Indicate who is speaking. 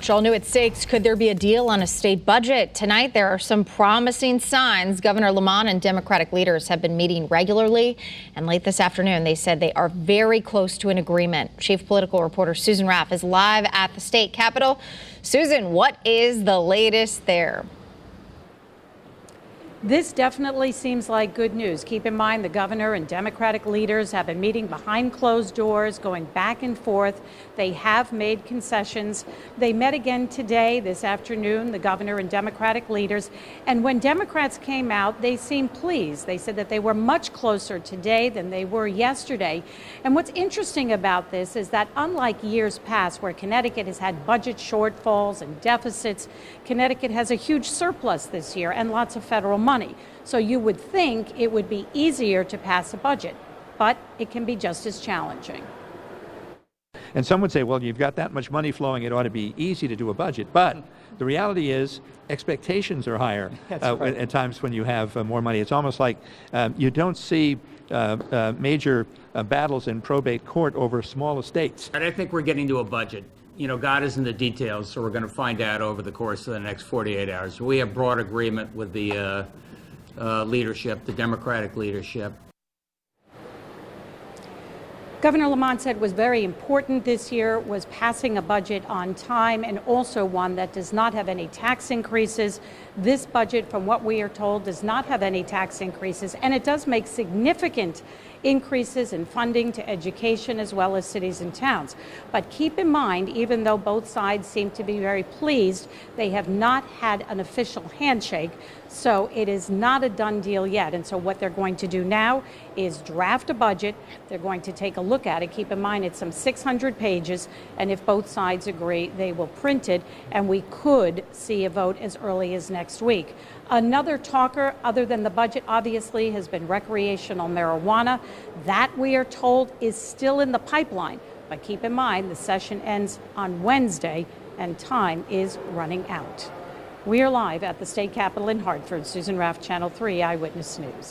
Speaker 1: All new at 6, could there be a deal on a state budget? Tonight, there are some promising signs. Governor Lamont and Democratic leaders have been meeting regularly. And late this afternoon, they said they are very close to an agreement. Chief political reporter Susan Raff is live at the state capitol. Susan, what is the latest there?
Speaker 2: This definitely seems like good news. Keep in mind the governor and Democratic leaders have been meeting behind closed doors, going back and forth. They have made concessions. They met again today, this afternoon, the governor and Democratic leaders. And when Democrats came out, they seemed pleased. They said that they were much closer today than they were yesterday. And what's interesting about this is that unlike years past where Connecticut has had budget shortfalls and deficits, Connecticut has a huge surplus this year and lots of federal money. So you would think it would be easier to pass a budget, but it can be just as challenging.
Speaker 3: And some would say, well, you've got that much money flowing, it ought to be easy to do a budget. But the reality is expectations are higher at times when you have more money. It's almost like you don't see major battles in probate court over small estates.
Speaker 4: I think we're getting to a budget. You know, God is in the details, so we're going to find out over the course of the next 48 hours. We have broad agreement with the leadership, the Democratic leadership.
Speaker 2: Governor Lamont said was very important this year was passing a budget on time and also one that does not have any tax increases. This budget, from what we are told, does not have any tax increases, and it does make significant increases in funding to education as well as cities and towns. But keep in mind, even though both sides seem to be very pleased, they have not had an official handshake, so it is not a done deal yet. And so what they're going to do now is draft a budget. They're going to take a look at it. Keep in mind, it's some 600 pages, and if both sides agree, they will print it, and we could see a vote as early as next week. Another talker, other than the budget, obviously, has been recreational marijuana. That, we are told, is still in the pipeline. But keep in mind, the session ends on Wednesday, and time is running out. We are live at the state capitol in Hartford. Susan Raff, Channel 3 Eyewitness News.